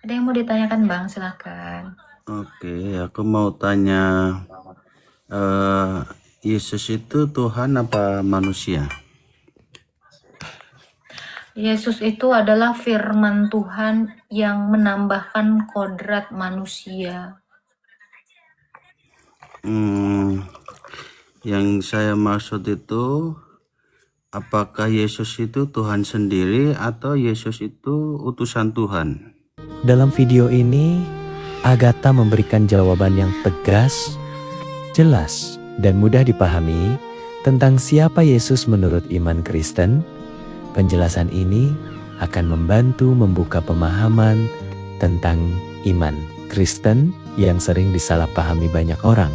Ada yang mau ditanyakan Bang, silakan. Oke, aku mau tanya, eh, Yesus itu Tuhan apa manusia? Yesus itu adalah firman Tuhan yang menambahkan kodrat manusia. Yang saya maksud itu, apakah Yesus itu Tuhan sendiri atau Yesus itu utusan Tuhan? Dalam video ini, Agatha memberikan jawaban yang tegas, jelas, dan mudah dipahami tentang siapa Yesus menurut iman Kristen. Penjelasan ini akan membantu membuka pemahaman tentang iman Kristen yang sering disalahpahami banyak orang.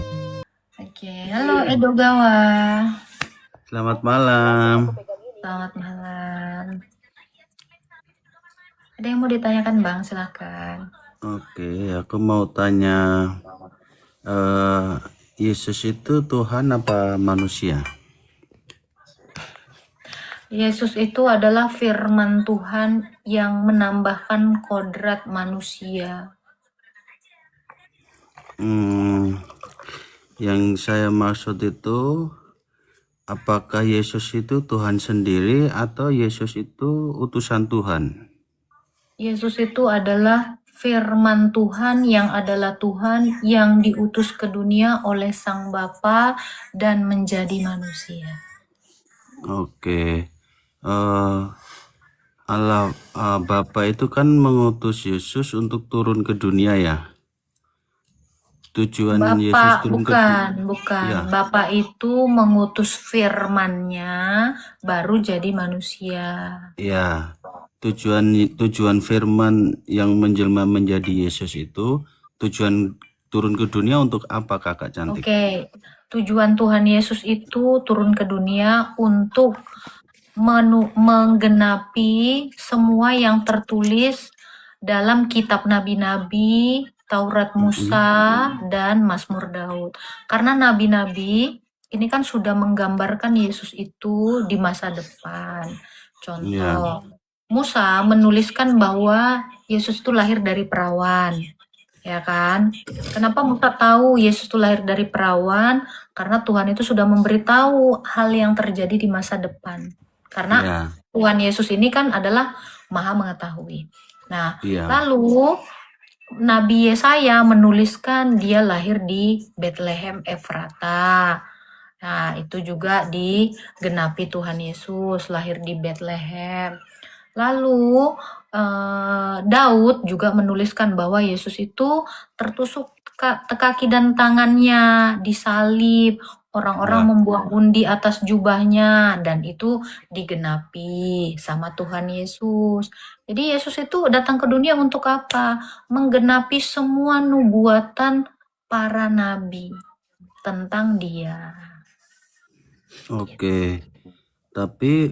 Oke, halo Edogawa. Selamat malam. Selamat malam. Ada yang mau ditanyakan Bang, silakan. Oke, aku mau tanya, Yesus itu Tuhan apa manusia? Yesus itu adalah firman Tuhan yang menambahkan kodrat manusia. Yang saya maksud itu, apakah Yesus itu Tuhan sendiri atau Yesus itu utusan Tuhan? Yesus itu adalah firman Tuhan yang adalah Tuhan yang diutus ke dunia oleh Sang Bapa dan menjadi manusia. Oke. Allah Bapa itu kan mengutus Yesus untuk turun ke dunia ya. Tujuan Yesus turun ke Bukan. ya. Bapa itu mengutus firman-Nya baru jadi manusia. Ya. Tujuan firman yang menjelma menjadi Yesus itu, tujuan turun ke dunia untuk apa, Kakak cantik? Oke. Tujuan Tuhan Yesus itu turun ke dunia untuk menggenapi semua yang tertulis dalam kitab nabi-nabi, Taurat Musa, dan Mazmur Daud. Karena nabi-nabi ini kan sudah menggambarkan Yesus itu di masa depan. Contoh, Musa menuliskan bahwa Yesus itu lahir dari perawan. Ya kan? Kenapa Musa tahu Yesus itu lahir dari perawan? Karena Tuhan itu sudah memberitahu hal yang terjadi di masa depan. Karena Tuhan Yesus ini kan adalah Maha Mengetahui. Nah, lalu Nabi Yesaya menuliskan dia lahir di Bethlehem Efrata. Nah, itu juga digenapi Tuhan Yesus lahir di Bethlehem. Lalu Daud juga menuliskan bahwa Yesus itu tertusuk kaki dan tangannya, disalib, orang-orang membuang undi atas jubahnya, dan itu digenapi sama Tuhan Yesus. Jadi Yesus itu datang ke dunia untuk apa? Menggenapi semua nubuatan para nabi tentang Dia. Oke. Tapi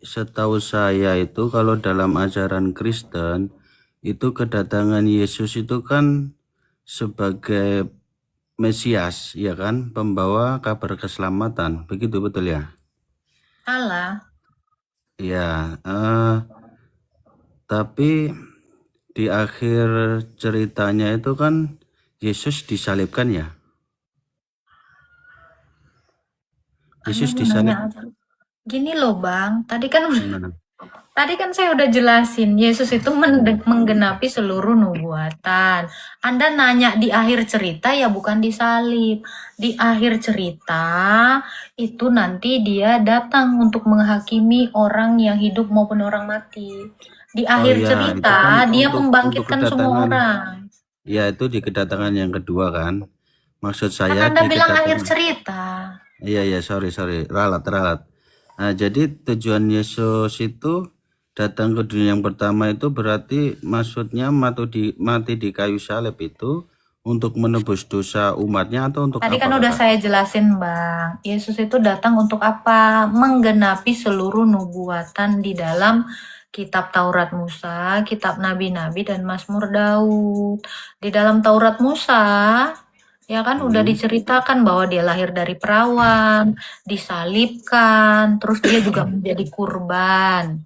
setahu saya itu kalau dalam ajaran Kristen itu kedatangan Yesus itu kan sebagai Mesias, ya kan, pembawa kabar keselamatan, begitu betul ya? Salah. Ya, tapi di akhir ceritanya itu kan Yesus disalibkan ya? Yesus disalib. Gini loh Bang, tadi kan saya udah jelasin, Yesus itu menggenapi seluruh nubuatan. Anda nanya di akhir cerita ya bukan disalib. Di akhir cerita itu nanti dia datang untuk menghakimi orang yang hidup maupun orang mati. Di akhir cerita dia membangkitkan semua orang. Ya itu di kedatangan yang kedua kan. Maksud saya Anda bilang akhir cerita. Iya, sorry, ralat. Nah, jadi tujuan Yesus itu datang ke dunia yang pertama itu berarti maksudnya mati di kayu salib itu untuk menebus dosa umatnya atau untuk Tadi apa? Kan udah saya jelasin Bang, Yesus itu datang untuk apa? Menggenapi seluruh nubuatan di dalam kitab Taurat Musa, kitab Nabi-Nabi, dan Mazmur Daud. Di dalam Taurat Musa, ya kan udah diceritakan bahwa dia lahir dari perawan, disalibkan, terus dia juga menjadi kurban.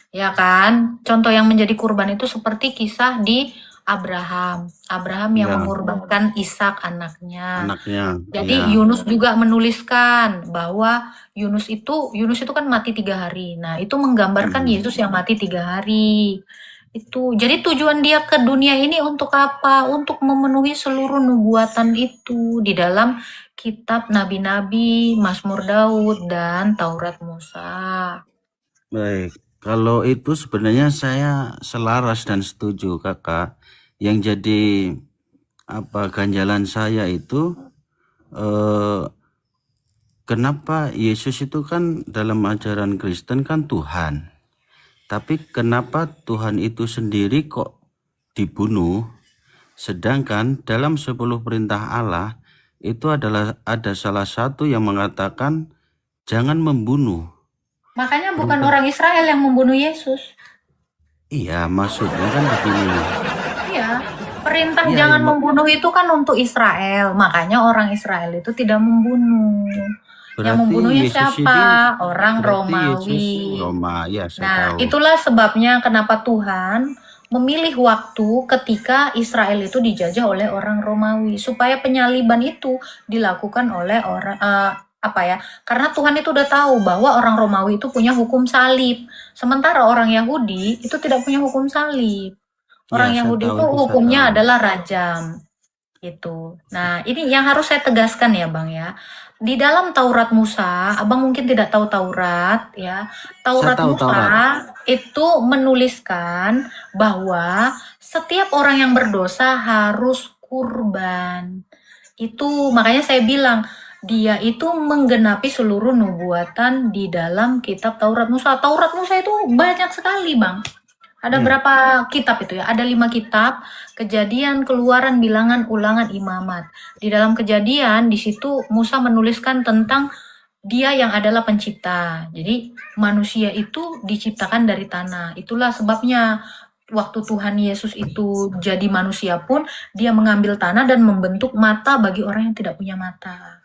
Ya kan? Contoh yang menjadi kurban itu seperti kisah di Abraham. Abraham yang Ya, mengorbankan Ishak anaknya. anaknya. Jadi Ya. Yunus juga menuliskan bahwa Yunus itu kan mati 3 hari. Nah, itu menggambarkan Mm-mm. Yesus yang mati 3 hari. Itu. Jadi tujuan dia ke dunia ini untuk apa? Untuk memenuhi seluruh nubuatan itu di dalam kitab nabi-nabi, Mazmur Daud, dan Taurat Musa. Baik, kalau itu sebenarnya saya selaras dan setuju kakak. Yang jadi ganjalan saya itu eh, kenapa Yesus itu kan dalam ajaran Kristen kan Tuhan. Tapi kenapa Tuhan itu sendiri kok dibunuh? Sedangkan dalam 10 perintah Allah itu ada salah satu yang mengatakan jangan membunuh. Makanya bukan Perintah. orang Israel yang membunuh Yesus. Iya, maksudnya kan begini. Iya, perintah Iya, jangan membunuh itu kan untuk Israel. Makanya orang Israel itu tidak membunuh. Yang berarti membunuhnya Yesus siapa? ini Orang berarti Yesus Romawi. Roma, ya saya Nah, tahu. itulah sebabnya kenapa Tuhan memilih waktu ketika Israel itu dijajah oleh orang Romawi supaya penyaliban itu dilakukan oleh orang karena Tuhan itu udah tahu bahwa orang Romawi itu punya hukum salib, sementara orang Yahudi itu tidak punya hukum salib. Iya, Orang saya Yahudi tahu itu itu saya hukumnya tahu. adalah rajam. Gitu. Nah, ini yang harus saya tegaskan ya, Bang ya. Di dalam Taurat Musa, Abang mungkin tidak tahu Taurat ya. Saya Taurat tahu Musa Taurat. itu menuliskan bahwa setiap orang yang berdosa harus kurban. Itu makanya saya bilang dia itu menggenapi seluruh nubuatan di dalam kitab Taurat Musa. Taurat Musa itu banyak sekali, Bang. Ada Ya. berapa kitab itu ya? Ada 5 kitab, Kejadian, Keluaran, Bilangan, Ulangan, Imamat. Di dalam Kejadian, di situ Musa menuliskan tentang dia yang adalah pencipta. Jadi manusia itu diciptakan dari tanah. Itulah sebabnya waktu Tuhan Yesus itu jadi manusia pun dia mengambil tanah dan membentuk mata bagi orang yang tidak punya mata.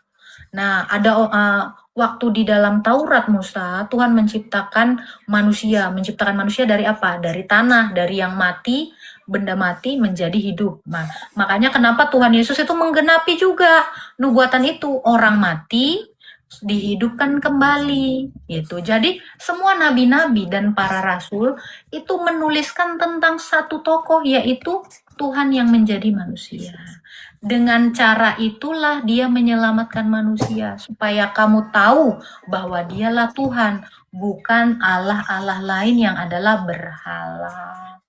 Nah, ada waktu di dalam Taurat Musa, Tuhan menciptakan manusia dari apa? Dari tanah, dari yang mati, benda mati menjadi hidup. Nah, makanya kenapa Tuhan Yesus itu menggenapi juga nubuatan itu, orang mati dihidupkan kembali gitu. Jadi semua nabi-nabi dan para rasul itu menuliskan tentang satu tokoh yaitu Tuhan yang menjadi manusia. Dengan cara itulah dia menyelamatkan manusia supaya kamu tahu bahwa dialah Tuhan, bukan Allah-Allah lain yang adalah berhala.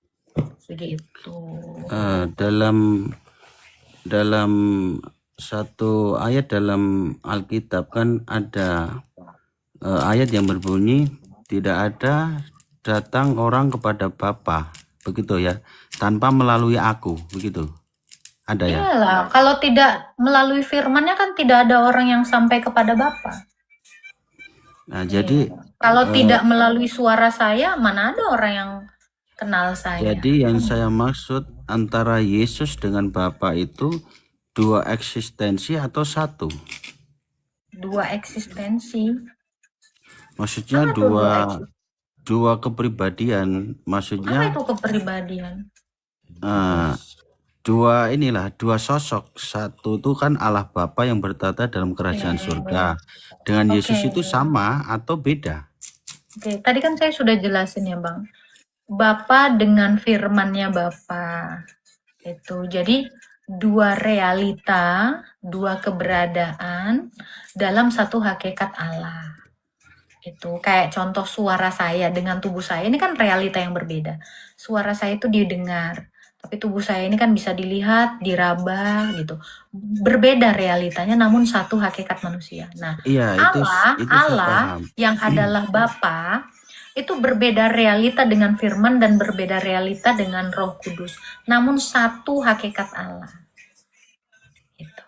Begitu. Dalam satu ayat dalam Alkitab kan ada ayat yang berbunyi tidak ada datang orang kepada Bapa, begitu ya, tanpa melalui aku, begitu. Ada ya? Iyalah, kalau tidak melalui firman-Nya kan tidak ada orang yang sampai kepada Bapa. Nah, jadi Kalau tidak melalui suara saya, mana ada orang yang kenal saya. Jadi yang saya maksud antara Yesus dengan Bapa itu dua eksistensi atau satu? Dua eksistensi. Maksudnya dua kepribadian. Apa Maksudnya itu kepribadian? dua sosok. Satu itu kan Allah Bapa yang bertata dalam kerajaan surga. Dengan Yesus itu sama atau beda? Oke, tadi kan saya sudah jelasin ya, Bang. Bapa dengan firman-Nya Bapa. Itu. Jadi dua realita, dua keberadaan dalam satu hakikat Allah. Itu kayak contoh suara saya dengan tubuh saya ini kan realita yang berbeda. Suara saya itu didengar, tapi tubuh saya ini kan bisa dilihat, diraba gitu. Berbeda realitanya namun satu hakikat manusia. Nah, Iya, itu saya Allah paham. yang adalah Bapa itu berbeda realita dengan firman dan berbeda realita dengan Roh Kudus. Namun satu hakikat Allah. Gitu.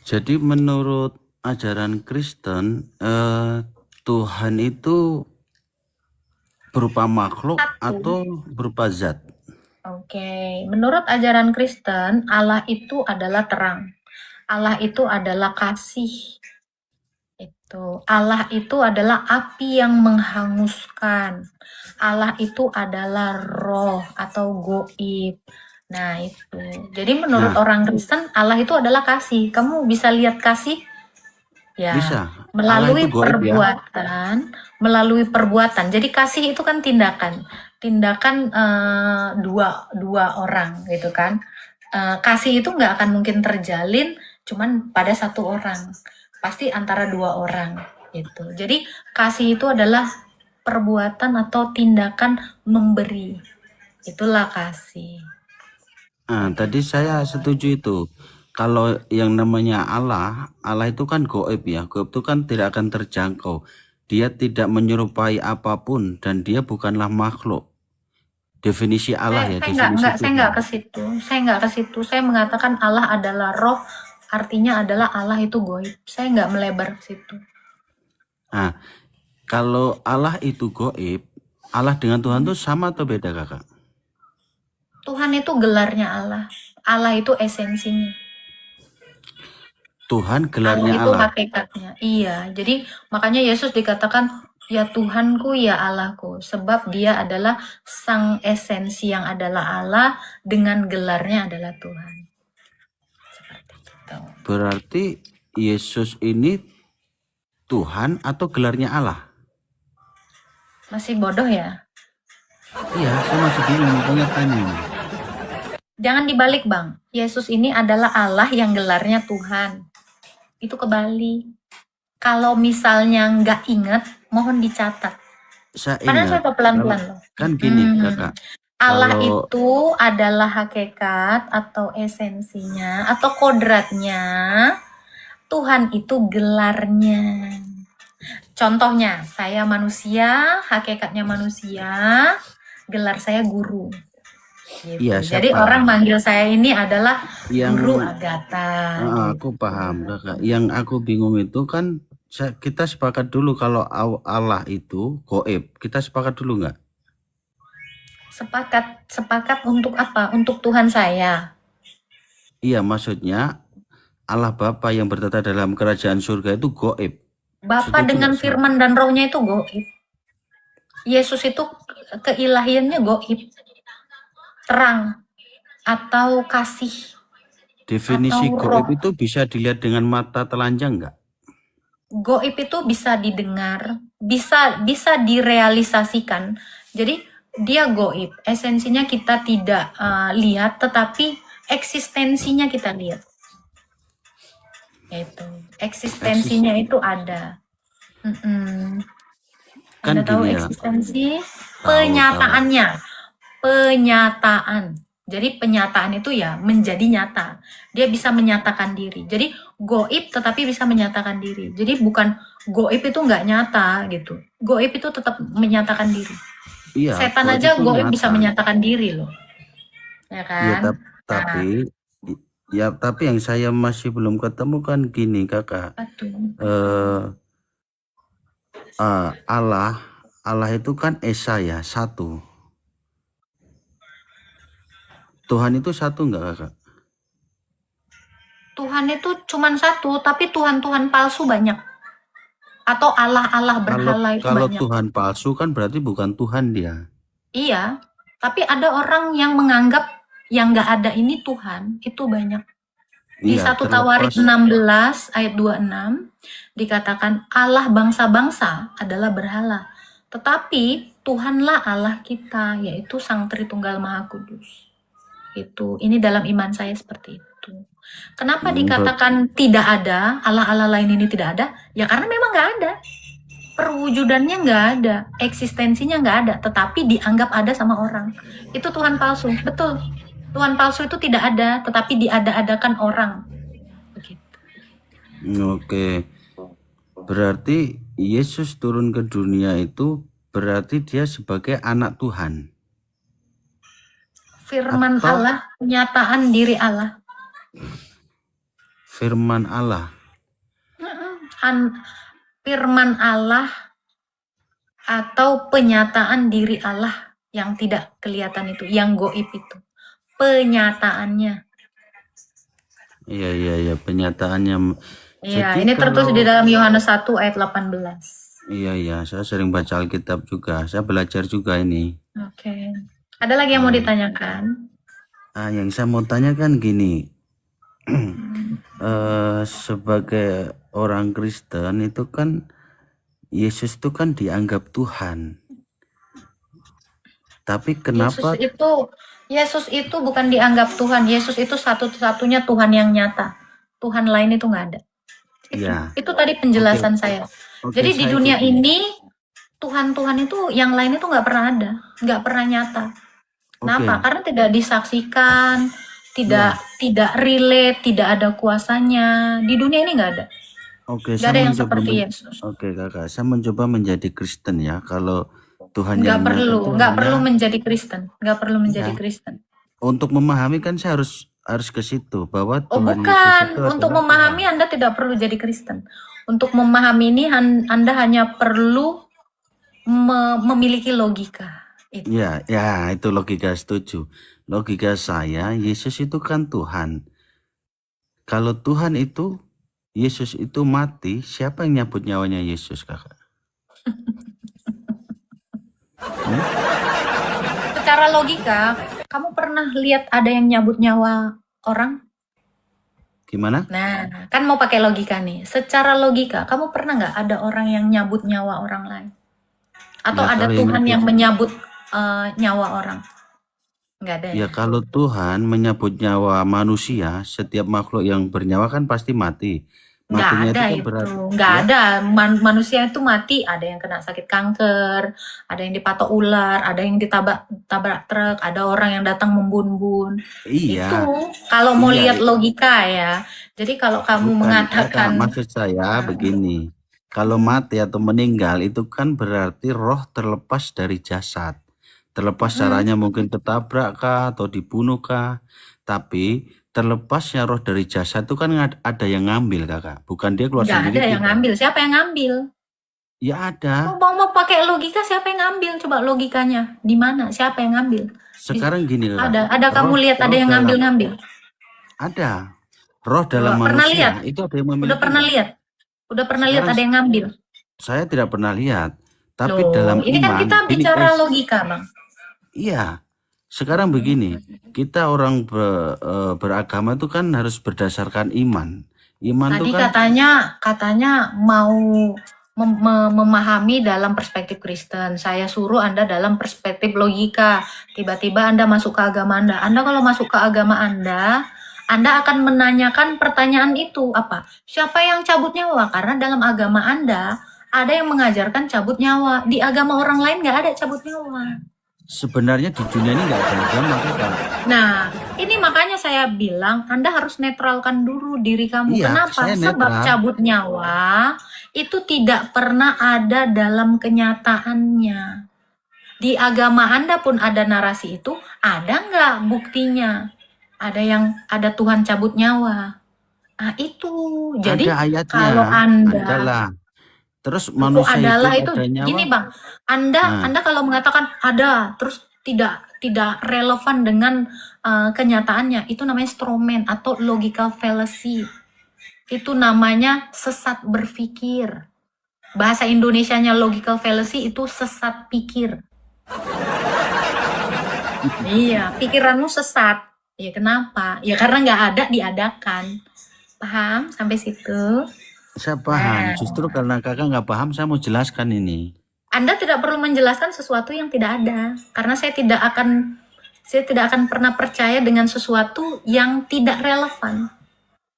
Jadi menurut ajaran Kristen, Tuhan itu berupa makhluk atau berupa zat? Oke, menurut ajaran Kristen, Allah itu adalah terang. Allah itu adalah kasih. Tuh, Allah itu adalah api yang menghanguskan. Allah itu adalah roh atau goib. Nah, itu. Jadi menurut Nah, orang Kristen, Allah itu adalah kasih. Kamu bisa lihat kasih ya bisa. Allah itu goib ya. melalui perbuatan. Jadi kasih itu kan tindakan. Tindakan dua orang gitu kan. Kasih itu nggak akan mungkin terjalin cuman pada satu orang. Pasti antara dua orang gitu. Jadi kasih itu adalah perbuatan atau tindakan memberi. Itulah kasih. Nah, tadi saya setuju itu. Kalau yang namanya Allah, Allah itu kan goib ya. Goib itu kan tidak akan terjangkau. Dia tidak menyerupai apapun dan dia bukanlah makhluk. Definisi Allah ya, definisi Saya nggak Tuhan. ke situ. Saya nggak ke situ. Saya mengatakan Allah adalah roh, artinya adalah Allah itu goib. Saya nggak melebar ke situ. Nah, kalau Allah itu goib, Allah dengan Tuhan itu sama atau beda, Kakak? Tuhan itu gelarnya Allah. Allah itu esensinya. Tuhan Allah gelarnya itu Allah. hakikatnya. Iya. Jadi makanya Yesus dikatakan ya Tuhanku ya Allahku, sebab dia adalah sang esensi yang adalah Allah dengan gelarnya adalah Tuhan. Seperti itu. Berarti Yesus ini Tuhan atau gelarnya Allah? Masih bodoh ya? Iya, saya masih bingung, makanya tanya ini. Jangan dibalik, Bang. Yesus ini adalah Allah yang gelarnya Tuhan. Itu kebalik. Kalau misalnya nggak ingat, mohon dicatat. Saya Karena saya ingat, pelan-pelan loh. kan gini, Kakak. Allah Kalau itu adalah hakikat atau esensinya atau kodratnya. Tuhan itu gelarnya. Contohnya, saya manusia, hakikatnya manusia, gelar saya guru. Gitu. iya, saya Jadi paham. orang manggil saya ini adalah Yang Guru Agatha. aku paham, Kakak. Yang aku bingung itu kan kita sepakat dulu kalau Allah itu goib. Kita sepakat dulu nggak? Sepakat untuk apa? Untuk Tuhan saya. Iya, maksudnya Allah Bapa yang bertata dalam kerajaan surga itu goib. Bapa Setuju dengan nggak, Sal? firman dan rohnya itu goib. Yesus itu keilahiannya goib. Terang atau kasih. Definisi atau goib roh. itu bisa dilihat dengan mata telanjang nggak? Goib itu bisa didengar, bisa direalisasikan. Jadi dia goib, esensinya kita tidak lihat, tetapi eksistensinya kita lihat. Itu eksistensinya itu ada. Kan Anda tahu gini ya. eksistensi? Tahu. Penyataan. Jadi penyataan itu ya menjadi nyata. Dia bisa menyatakan diri. Jadi goib tetapi bisa menyatakan diri. Jadi bukan goib itu nggak nyata gitu. Goib itu tetap menyatakan diri. Iya, Setan goib aja itu goib nyata. bisa menyatakan diri loh. Ya kan? Iya, tapi yang saya masih belum ketemu kan gini, Kakak. Allah itu kan Esa ya, satu. Tuhan itu satu nggak, Kakak? Tuhan itu cuma satu, tapi Tuhan-Tuhan palsu banyak. Atau Allah-Allah berhala itu Kalau banyak. Tuhan palsu kan berarti bukan Tuhan dia. Iya, tapi ada orang yang menganggap yang nggak ada ini Tuhan, itu banyak. Di Iya, 1 Tawarik 16 ayat 26 dikatakan Allah bangsa-bangsa adalah berhala. Tetapi Tuhanlah Allah kita, yaitu Sang Tritunggal Maha Kudus. Ini dalam iman saya seperti itu. Kenapa dikatakan tidak ada, Allah-Allah lain ini tidak ada? Ya karena memang nggak ada. Perwujudannya nggak ada, eksistensinya nggak ada, tetapi dianggap ada sama orang. Itu Tuhan palsu, betul. Tuhan palsu itu tidak ada, tetapi diada-adakan orang. Begitu. Oke. Berarti Yesus turun ke dunia itu berarti dia sebagai anak Tuhan. Firman Allah, penyataan diri Allah. Firman Allah. Firman Allah atau penyataan diri Allah yang tidak kelihatan itu, yang goib itu. Penyataannya. Iya, penyataannya. Iya, Jadi ini tertulis di kalau dalam Yohanes 1 ayat 18. iya, saya sering baca Alkitab juga. Saya belajar juga ini. Oke. Ada lagi yang mau Nah, ditanyakan? yang saya mau tanyakan gini, Hmm. sebagai orang Kristen itu kan Yesus itu kan dianggap Tuhan. Tapi kenapa? Yesus itu bukan dianggap Tuhan. Yesus itu satu-satunya Tuhan yang nyata. Tuhan lain itu nggak ada. Ya, Itu tadi oke, penjelasan saya. oke, Jadi di saya dunia ikutin. ini Tuhan-Tuhan itu yang lain itu nggak pernah ada, nggak pernah nyata. Kenapa? Oke, Karena tidak disaksikan, ya, tidak relate, tidak ada kuasanya. Di dunia ini nggak ada. oke, Nggak saya ada yang mencoba, seperti Yesus. oke kakak, saya mencoba menjadi Kristen ya. Kalau Tuhan Nggak yang nyata perlu, itu nggak perlu hanya, menjadi Kristen, nggak perlu menjadi ya, Kristen. untuk memahami kan saya harus ke situ bahwa Oh Tuhan Yesus bukan, itu untuk adalah memahami Tuhan. Anda tidak perlu jadi Kristen. Untuk memahami ini Anda hanya perlu memiliki logika. Itu. Ya, ya, itu logika, setuju. Logika saya, Yesus itu kan Tuhan. Kalau Tuhan itu, Yesus itu mati, siapa yang nyabut nyawanya Yesus, kakak? Hmm? Secara logika, kamu pernah lihat ada yang nyabut nyawa orang? Gimana? Nah, kan mau pakai logika nih. Secara logika, kamu pernah nggak ada orang yang nyabut nyawa orang lain? Atau Ya ada kalau Tuhan nyabut, yang menyabut nyawa orang? Nggak ada ya ya? kalau Tuhan menyabut nyawa manusia, setiap makhluk yang bernyawa kan pasti mati. Nggak Matinya ada itu kan itu, berarti, nggak ya, ada. Manusia itu mati, ada yang kena sakit kanker, ada yang dipatok ular, ada yang tabrak truk, ada orang yang datang membun-bun. Itu iya, kalau mau iya, lihat logika ya. Jadi kalau kamu bukan, kakak, mengatakan maksud saya uh, begini. Kalau mm, mati atau meninggal itu kan berarti roh terlepas dari jasad. Terlepas mm, caranya mungkin ketabrak kah atau dibunuh kah. Tapi terlepasnya roh dari jasad itu kan ada yang ngambil, kakak. Bukan dia keluar nggak sendiri, ada yang tidak. ngambil. Siapa yang ngambil? Ya Mau, ada. mau pakai logika, siapa yang ngambil? Coba logikanya di mana? Siapa yang ngambil? Sekarang gini, kakak. Ada kamu Roh, lihat ada roh yang dalam, ngambil-ngambil? ada. Roh dalam Pernah lihat? manusia itu ada yang Udah memiliki pernah enggak? lihat? Udah pernah lihat Sekarang ada yang ngambil? saya tidak pernah lihat. Tapi Loh, dalam ini kan iman, kita gini bicara guys. logika, Bang. Iya. Sekarang begini. Kita orang beragama itu kan harus berdasarkan iman. Iman itu Tadi kan, katanya mau memahami dalam perspektif Kristen. Saya suruh Anda dalam perspektif logika. Tiba-tiba Anda masuk ke agama Anda. Anda kalau masuk ke agama Anda akan menanyakan pertanyaan itu apa? Siapa yang cabut nyawa? Karena dalam agama Anda ada yang mengajarkan cabut nyawa. Di agama orang lain nggak ada cabut nyawa. sebenarnya di dunia ini nggak ada agama, kakak. Nah, ini makanya saya bilang Anda harus netralkan dulu diri kamu. Iya, Kenapa? saya Sebab netral. cabut nyawa itu tidak pernah ada dalam kenyataannya. Di agama Anda pun ada narasi itu, ada nggak buktinya? Ada Tuhan cabut nyawa. Nah, itu. Jadi Ada ayatnya, kalau Anda adalah. Terus kok manusia adalah hidup itu ada nyawa. gini Bang, Anda Nah, Anda kalau mengatakan ada terus tidak relevan dengan kenyataannya, itu namanya strawman atau logical fallacy. Itu namanya sesat berpikir. Bahasa Indonesianya logical fallacy itu sesat pikir. Iya, pikiranmu sesat. Ya kenapa? Ya karena nggak ada diadakan. Paham sampai situ? saya paham. Nah, Justru karena kakak nggak paham, saya mau jelaskan ini. Anda tidak perlu menjelaskan sesuatu yang tidak ada, karena saya tidak akan pernah percaya dengan sesuatu yang tidak relevan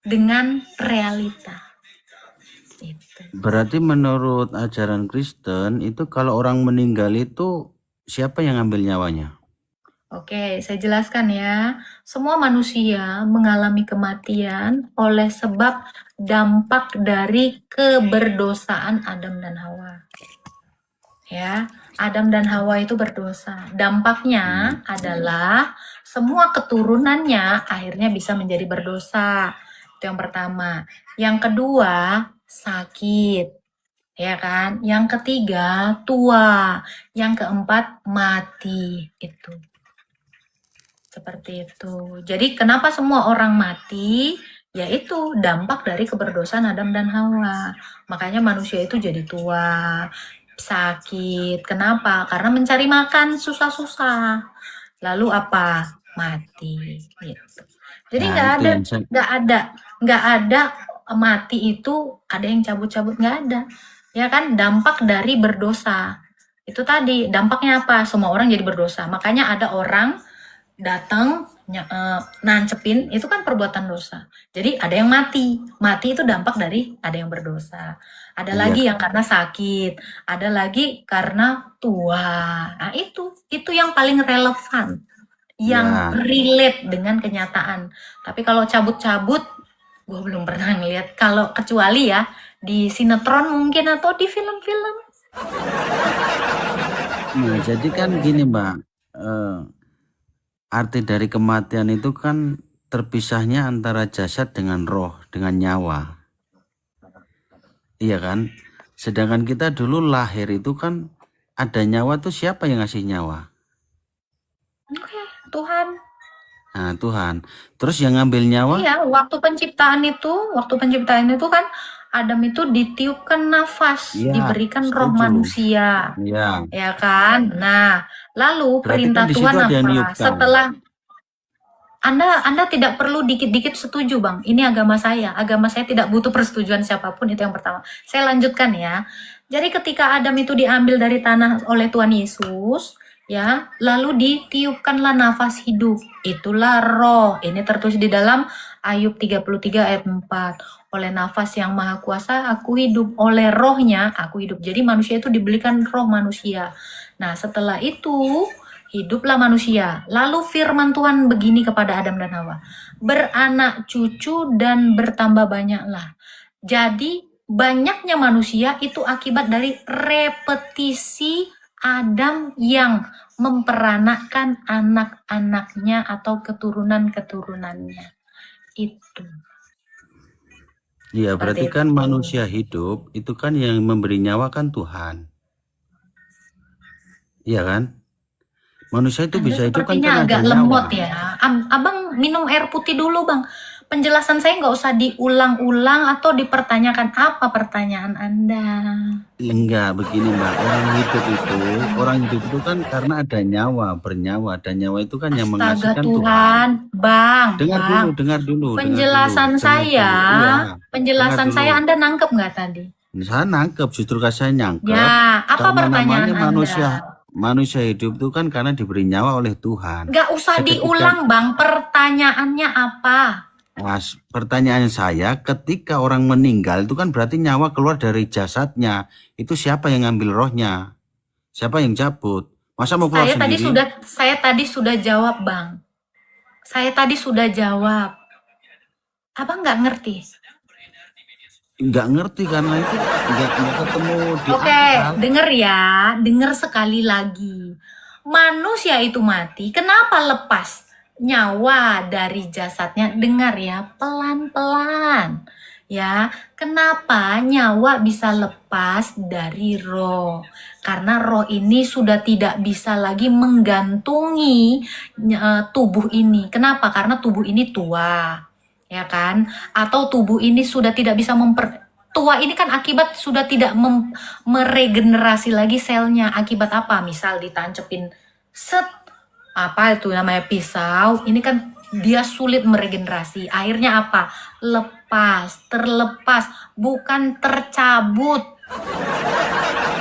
dengan realita. Gitu. Berarti menurut ajaran Kristen itu kalau orang meninggal itu siapa yang ngambil nyawanya? Oke, saya jelaskan ya. Semua manusia mengalami kematian oleh sebab dampak dari keberdosaan Adam dan Hawa. Ya, Adam dan Hawa itu berdosa. Dampaknya adalah semua keturunannya akhirnya bisa menjadi berdosa. Itu yang pertama. Yang kedua, sakit. Ya kan? Yang ketiga, tua. Yang keempat, mati. Itu. Seperti itu. Jadi kenapa semua orang mati? Yaitu dampak dari keberdosaan Adam dan Hawa. Makanya manusia itu jadi tua, sakit. Kenapa? Karena mencari makan susah-susah. Lalu apa? Mati. Gitu. Jadi Nah, nggak itu ada, yang saya, nggak ada mati itu ada yang cabut-cabut, nggak ada. Ya kan? Dampak dari berdosa. Itu tadi dampaknya apa? Semua orang jadi berdosa. Makanya ada orang datang nancepin, itu kan perbuatan dosa. Jadi ada yang mati. Mati itu dampak dari ada yang berdosa. Ada iya, lagi yang karena sakit, ada lagi karena tua. Nah, itu yang paling relevan, yang ya. relate dengan kenyataan. Tapi kalau cabut-cabut, gue belum pernah ngeliat. Kalau kecuali ya di sinetron mungkin atau di film-film. Nah, jadi kan gini, Mbak. Eh, arti dari kematian itu kan terpisahnya antara jasad dengan roh, dengan nyawa. Iya kan? Sedangkan kita dulu lahir itu kan ada nyawa tuh siapa yang ngasih nyawa? Oke, Tuhan. Nah, Tuhan. Terus yang ngambil nyawa? Iya, waktu penciptaan itu kan Adam itu ditiupkan nafas, Iya, diberikan roh setuju. manusia, Iya. ya kan? Nah, lalu Berarti perintah kan di Tuhan situ ada yang apa? niupkan. Setelah Anda tidak perlu dikit-dikit setuju, Bang. Ini agama saya. Agama saya tidak butuh persetujuan siapapun, itu yang pertama. Saya lanjutkan ya. Jadi ketika Adam itu diambil dari tanah oleh Tuhan Yesus, ya, lalu ditiupkanlah nafas hidup. Itulah roh. Ini tertulis di dalam Ayub 33 ayat 4. Oleh nafas yang maha kuasa aku hidup, oleh rohnya aku hidup. Jadi manusia itu diberikan roh manusia. Nah, setelah itu hiduplah manusia. Lalu firman Tuhan begini kepada Adam dan Hawa. Beranak cucu dan bertambah banyaklah. Jadi banyaknya manusia itu akibat dari repetisi Adam yang memperanakkan anak-anaknya atau keturunan-keturunannya. Itu. Iya, berarti Seperti kan itu. manusia hidup itu kan yang memberi nyawa kan Tuhan. Iya kan? Manusia itu Anda bisa hidup kan sepertinya karena ada agak nyawa. lemot ya. Abang minum air putih dulu, Bang. Penjelasan saya nggak usah diulang-ulang atau dipertanyakan apa pertanyaan Anda. Enggak, begini Mbak. Orang hidup itu kan karena ada nyawa, bernyawa. Dan nyawa itu kan yang Astaga mengasihkan Tuhan. Tuhan, Bang, Dengar Bang. dulu. Penjelasan saya, Iya, penjelasan dengar saya dulu. Anda nangkep nggak tadi? Saya nangkep, justru saya nyangkep. Ya, apa Karena pertanyaan namanya Anda? manusia hidup itu kan karena diberi nyawa oleh Tuhan. Nggak usah Seketika- diulang, Bang. Pertanyaannya apa? Nah, pertanyaan saya, ketika orang meninggal itu kan berarti nyawa keluar dari jasadnya. Itu siapa yang ngambil rohnya? Siapa yang cabut? Masa mau keluar sendiri? Saya tadi sudah jawab, Bang. Saya tadi sudah jawab. Abang nggak ngerti? Nggak ngerti karena itu nggak ketemu di Oke, akal. denger ya, denger sekali lagi. Manusia itu mati, kenapa lepas nyawa dari jasadnya? Dengar ya, pelan-pelan. Ya, kenapa nyawa bisa lepas dari roh? Karena roh ini sudah tidak bisa lagi menggantungi tubuh ini. Kenapa? Karena tubuh ini tua, ya kan? Atau tubuh ini sudah tidak bisa tua ini kan akibat sudah tidak meregenerasi lagi selnya. Akibat apa? Misal ditancepin apa itu namanya pisau, ini kan dia sulit meregenerasi. Akhirnya apa? Terlepas, bukan tercabut.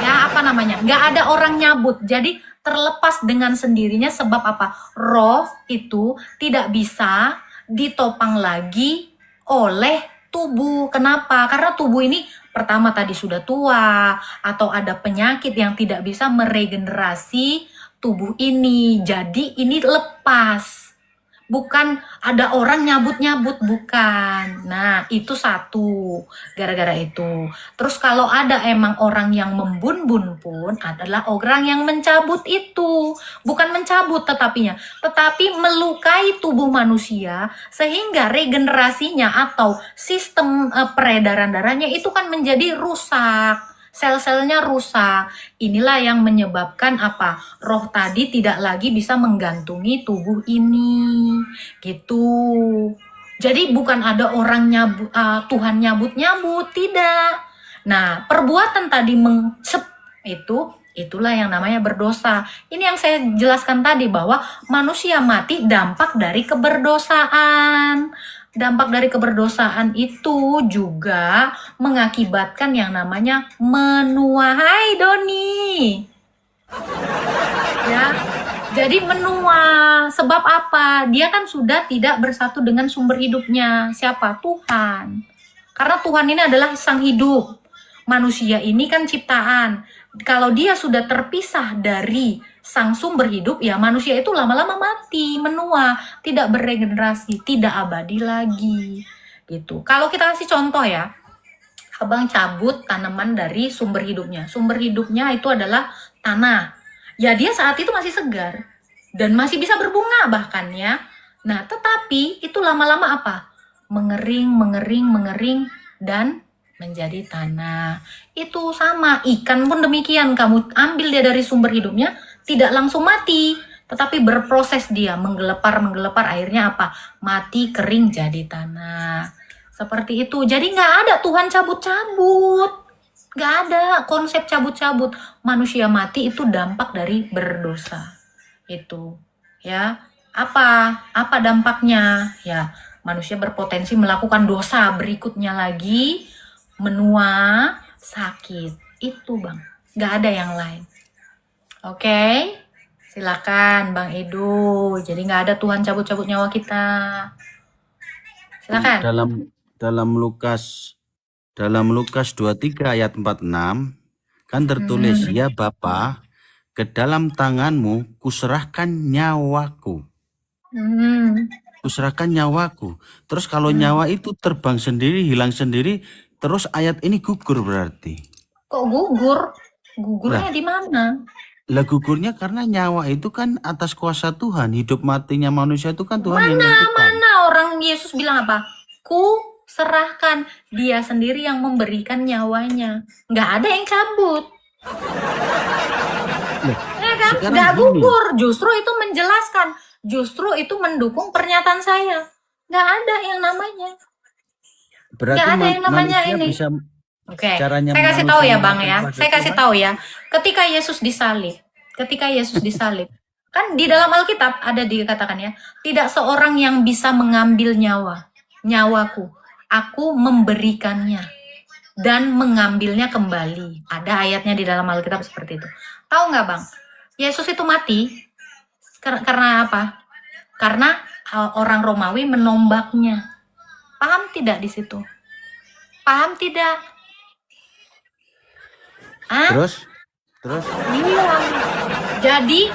Ya, apa namanya? Nggak ada orang nyabut. Jadi terlepas dengan sendirinya sebab apa? Roh itu tidak bisa ditopang lagi oleh tubuh. Kenapa? Karena tubuh ini pertama tadi sudah tua atau ada penyakit yang tidak bisa meregenerasi tubuh ini. Jadi ini lepas. Bukan ada orang nyabut-nyabut, bukan. Nah, itu satu. Gara-gara itu. Terus kalau ada emang orang yang membun-bun pun adalah orang yang mencabut itu. Bukan mencabut tetapi melukai tubuh manusia sehingga regenerasinya atau sistem peredaran darahnya itu kan menjadi rusak. Sel-selnya rusak. Inilah yang menyebabkan apa? Roh tadi tidak lagi bisa menggantungi tubuh ini. Gitu. Jadi bukan ada orang Tuhan nyabut-nyabut, tidak. Nah, perbuatan tadi itulah yang namanya berdosa. Ini yang saya jelaskan tadi bahwa manusia mati dampak dari keberdosaan. Dampak dari keberdosaan itu juga mengakibatkan yang namanya menua. Hai Doni. Ya. Jadi menua. Sebab apa? Dia kan sudah tidak bersatu dengan sumber hidupnya. Siapa? Tuhan. Karena Tuhan ini adalah sang hidup. Manusia ini kan ciptaan. Kalau dia sudah terpisah dari sang sumber hidup, ya manusia itu lama-lama mati, menua, tidak beregenerasi, tidak abadi lagi. Gitu. Kalau kita kasih contoh ya, Abang cabut tanaman dari sumber hidupnya. Sumber hidupnya itu adalah tanah. Ya dia saat itu masih segar dan masih bisa berbunga bahkan ya. Nah, tetapi itu lama-lama apa? Mengering dan menjadi tanah. Itu sama, ikan pun demikian. Kamu ambil dia dari sumber hidupnya, tidak langsung mati, tetapi berproses dia, menggelepar, akhirnya apa? Mati, kering, jadi tanah. Seperti itu. Jadi nggak ada Tuhan cabut-cabut. Nggak ada konsep cabut-cabut. Manusia mati itu dampak dari berdosa. Itu. Ya. Apa dampaknya? Ya, manusia berpotensi melakukan dosa berikutnya lagi, menua, sakit. Itu Bang. Nggak ada yang lain. Oke? Silakan Bang Edo. Jadi nggak ada Tuhan cabut-cabut nyawa kita. Silakan. Dalam Lukas 23 ayat 46 kan tertulis, ya Bapa, ke dalam tanganmu kuserahkan nyawaku. Kuserahkan nyawaku. Terus kalau nyawa itu terbang sendiri, hilang sendiri, terus ayat ini gugur berarti. Kok gugur? Gugurnya di mana? Lah gugurnya karena nyawa itu kan atas kuasa Tuhan. Hidup matinya manusia itu kan Tuhan yang menentukan. Mana orang Yesus bilang apa? Ku serahkan, dia sendiri yang memberikan nyawanya. Nggak ada yang cabut. Ya kan? Nggak gugur. Justru itu menjelaskan. Justru itu mendukung pernyataan saya. Nggak ada yang namanya. Berarti nggak ada yang namanya ini. Bisa Oke, saya kasih tahu ya Bang ya. Saya kasih tahu ya. Ketika Yesus disalib, kan di dalam Alkitab ada dikatakan ya, tidak seorang yang bisa mengambil nyawaku. Aku memberikannya dan mengambilnya kembali. Ada ayatnya di dalam Alkitab seperti itu. Tahu nggak Bang? Yesus itu mati karena apa? Karena orang Romawi menombaknya. Paham tidak di situ? Paham tidak? Terus? Iya. Jadi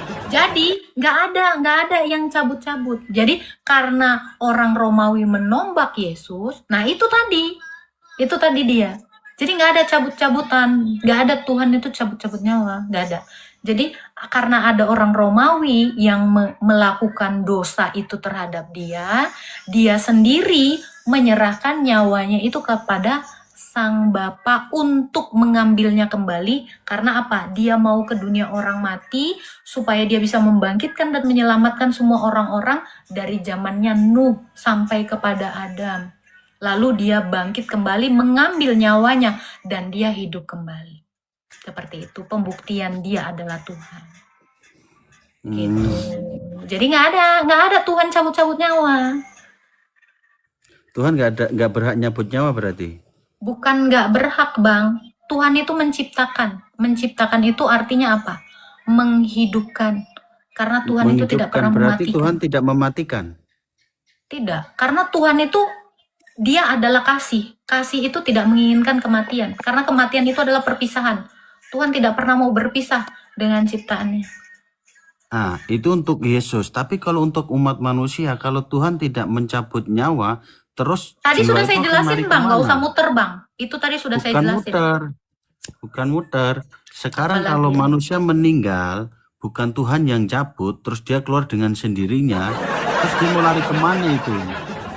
nggak ada yang cabut-cabut. Jadi karena orang Romawi menombak Yesus, nah itu tadi dia. Jadi nggak ada cabut-cabutan, nggak ada Tuhan itu cabut-cabut nyawa, nggak ada. Jadi karena ada orang Romawi yang melakukan dosa itu terhadap dia sendiri menyerahkan nyawanya itu kepada Sang Bapa untuk mengambilnya kembali. Karena apa? Dia mau ke dunia orang mati supaya dia bisa membangkitkan dan menyelamatkan semua orang-orang dari zamannya Nuh sampai kepada Adam. Lalu dia bangkit kembali mengambil nyawanya dan dia hidup kembali. Seperti itu pembuktian dia adalah Tuhan. Gitu. Jadi nggak ada Tuhan cabut-cabut nyawa. Tuhan nggak berhak nyabut nyawa berarti? Bukan nggak berhak Bang. Tuhan itu menciptakan. Menciptakan itu artinya apa? Menghidupkan. Karena Tuhan itu tidak pernah berarti mematikan. Tuhan tidak mematikan? Tidak. Karena Tuhan itu dia adalah kasih. Kasih itu tidak menginginkan kematian. Karena kematian itu adalah perpisahan. Tuhan tidak pernah mau berpisah dengan ciptaannya. Itu untuk Yesus. Tapi kalau untuk umat manusia, kalau Tuhan tidak mencabut nyawa, terus tadi sudah saya jelasin Bang, nggak usah muter Bang. Itu tadi sudah saya jelasin. Bukan muter. Sekarang kalau manusia meninggal, bukan Tuhan yang cabut, terus dia keluar dengan sendirinya, terus dia mau lari kemana itu?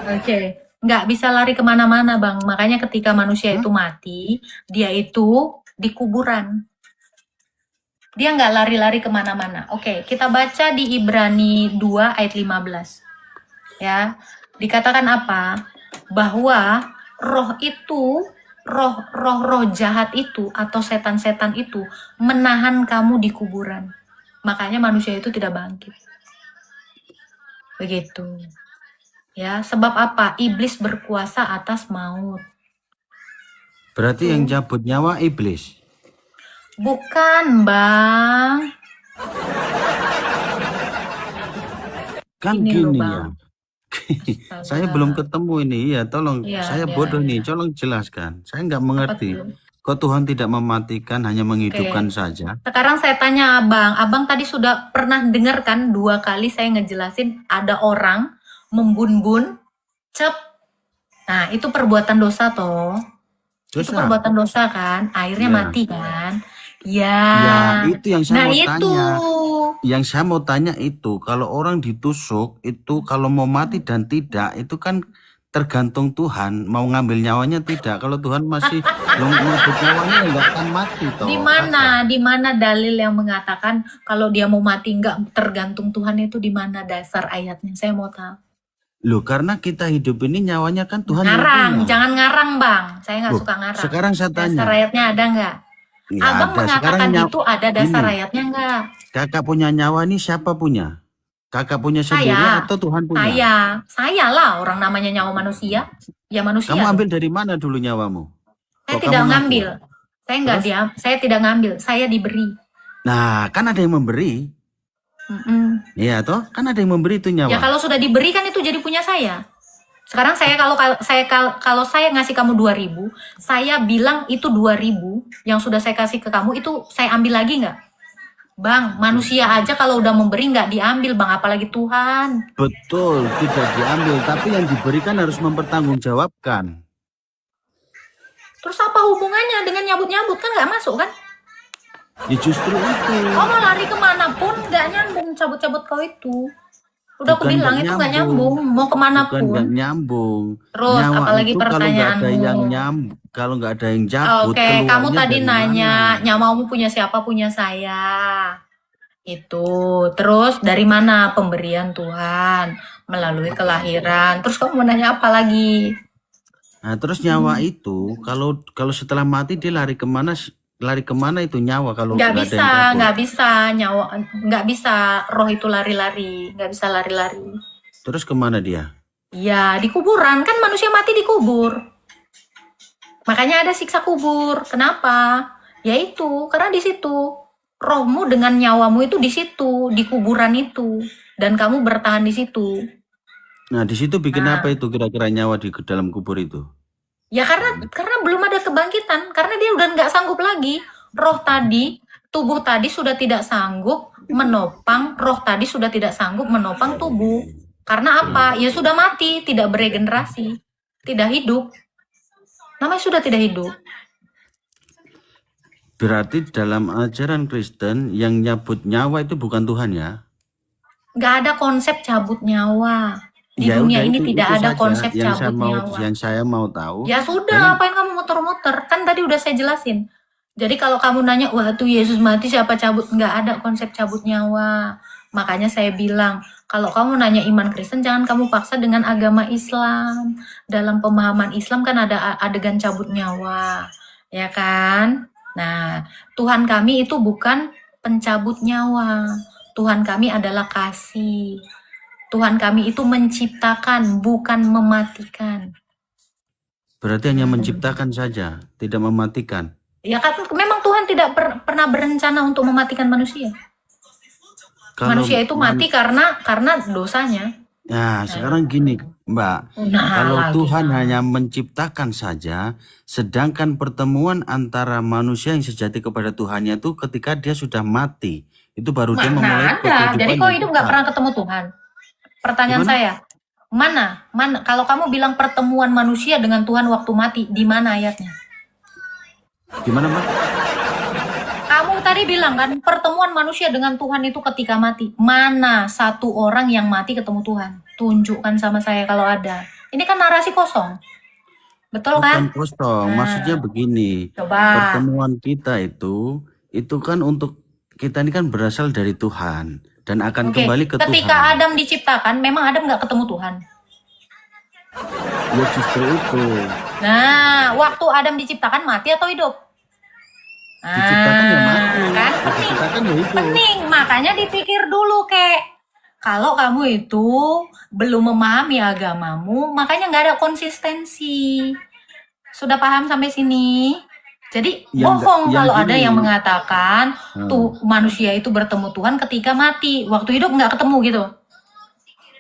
Oke. Nggak bisa lari kemana-mana Bang. Makanya ketika manusia itu mati, dia itu di kuburan. Dia nggak lari-lari kemana-mana. Oke, kita baca di Ibrani 2 ayat 15. Ya. Dikatakan apa? Bahwa roh itu, roh jahat itu atau setan-setan itu menahan kamu di kuburan. Makanya manusia itu tidak bangkit. Begitu. Ya, sebab apa? Iblis berkuasa atas maut. Berarti yang cabut nyawa iblis. Bukan, Bang. Kan Ini loh, gini Bang. ya. Saya belum ketemu ini ya, tolong Iya, saya iya, bodoh iya. nih, tolong jelaskan. Saya nggak Apa mengerti. tuh? Kok Tuhan tidak mematikan, hanya menghidupkan saja? Sekarang saya tanya Abang. Abang tadi sudah pernah dengar kan 2 kali saya ngejelasin ada orang membun-bun, cep. Nah, itu perbuatan dosa toh. Itu Dosa. perbuatan dosa kan, akhirnya Ya. mati kan. Ya. Ya, itu yang saya Nah, mau itu. tanya. Yang saya mau tanya itu, kalau orang ditusuk, itu kalau mau mati dan tidak, itu kan tergantung Tuhan. Mau ngambil nyawanya tidak. Kalau Tuhan masih belum ngambil nyawanya, nggak akan mati toh. Di mana dalil yang mengatakan kalau dia mau mati nggak tergantung Tuhan itu di mana dasar ayatnya? Saya mau tahu. Loh, karena kita hidup ini nyawanya kan Tuhan yang Ngarang, punya. jangan ngarang Bang. Saya nggak Loh, suka ngarang. sekarang saya Dasar tanya. ayatnya ada nggak? Nggak Abang ada. Sekarang mengatakan itu ada dasar gini, ayatnya nggak? kakak punya nyawa ini siapa punya? Kakak punya sendiri Saya. atau Tuhan punya? Saya lah orang namanya nyawa manusia. Ya manusia. Kamu ambil dari mana dulu nyawamu? Saya Kok tidak kamu ngaku? ngambil. Saya nggak Terus? diam. Saya tidak ngambil. Saya diberi. Nah, kan ada yang memberi. Iya toh? Kan ada yang memberi itu nyawa. Ya kalau sudah diberi kan itu jadi punya saya. Sekarang saya kalau saya ngasih kamu 2.000, saya bilang itu 2.000 yang sudah saya kasih ke kamu itu saya ambil lagi nggak? Bang, manusia aja kalau udah memberi nggak diambil, Bang, apalagi Tuhan. Betul, tidak diambil, tapi yang diberikan harus mempertanggungjawabkan. Terus apa hubungannya dengan nyabut-nyabut? Kan nggak masuk kan? Ya justru itu. Oh, mau lari kemanapun nggak nyambung cabut-cabut kau itu. Udah aku Bukan bilang nggak itu nggak nyambung. nyambung, mau Bukan kemanapun. nggak nyambung. Terus Nyawa apalagi itu kalau nggak ada pertanyaanmu? yang nyambung, kalau nggak ada yang cabut, Oke, kamu keluarnya tadi dari nanya mana? nyawamu punya siapa? Punya saya. Itu. Terus dari mana? Pemberian Tuhan melalui kelahiran. Terus kamu mau nanya apa lagi? Nah, terus nyawa itu kalau setelah mati dia lari kemana? Lari kemana itu nyawa kalau Nggak nggak ada yang bisa, cabut? nggak bisa nyawa, nggak bisa roh itu lari-lari, nggak bisa lari-lari. Terus kemana dia? Ya di kuburan kan manusia mati dikubur. Makanya ada siksa kubur. Kenapa? Ya itu karena di situ rohmu dengan nyawamu itu di situ di kuburan itu dan kamu bertahan di situ. Nah, di situ bikin Nah. apa itu kira-kira nyawa di dalam kubur itu? Ya karena belum ada kebangkitan, karena dia udah nggak sanggup lagi. Roh tadi, tubuh tadi sudah tidak sanggup menopang, roh tadi sudah tidak sanggup menopang tubuh. Karena apa? Ya sudah mati, tidak beregenerasi, tidak hidup. Namanya sudah tidak hidup. Berarti dalam ajaran Kristen yang nyabut nyawa itu bukan Tuhan ya? Nggak ada konsep cabut nyawa. Di Ya dunia udah, ini itu tidak ada saja konsep yang saya cabut mau nyawa. yang saya mau tahu. Ya sudah, Karena- ngapain kamu muter-muter? Kan tadi udah saya jelasin. Jadi kalau kamu nanya, wah tuh Yesus mati siapa cabut? Nggak ada konsep cabut nyawa. Makanya saya bilang, kalau kamu nanya iman Kristen, jangan kamu paksa dengan agama Islam. Dalam pemahaman Islam kan ada adegan cabut nyawa. Ya kan? Nah, Tuhan kami itu bukan pencabut nyawa. Tuhan kami adalah kasih. Tuhan kami itu menciptakan, bukan mematikan. Berarti hanya menciptakan saja, tidak mematikan. Ya kan memang Tuhan tidak pernah berencana untuk mematikan manusia. Kalau Manusia itu mati karena dosanya. Nah, sekarang gini, Mbak. Nah, Kalau lagi. Tuhan hanya menciptakan saja, sedangkan pertemuan antara manusia yang sejati kepada Tuhannya itu ketika dia sudah mati, itu baru dia memulai ada. Jadi kau kehidupan hidup yang nggak tetap. pernah ketemu Tuhan? Pertanyaan Gimana? saya, mana? Kalau kamu bilang pertemuan manusia dengan Tuhan waktu mati, di mana ayatnya? Gimana, Mbak? Kamu tadi bilang kan pertemuan manusia dengan Tuhan itu ketika mati. Mana satu orang yang mati ketemu Tuhan? Tunjukkan sama saya kalau ada. Ini kan narasi kosong. Betul kan? Bukan kosong, Nah. maksudnya begini. Coba. Pertemuan kita itu kan untuk kita ini kan berasal dari Tuhan dan akan Oke, kembali ke ketika Tuhan. Adam diciptakan, memang Adam nggak ketemu Tuhan. Ya justru itu. Nah, waktu Adam diciptakan mati atau hidup? Diciptakan ya mati. Kan Ya diciptakan ya hidup. pening. Makanya dipikir dulu, kek. Kalau kamu itu belum memahami agamamu, makanya nggak ada konsistensi. Sudah paham sampai sini? Jadi Yang bohong yang kalau ada gini. yang mengatakan tuh manusia itu bertemu Tuhan ketika mati. Waktu hidup nggak ketemu gitu.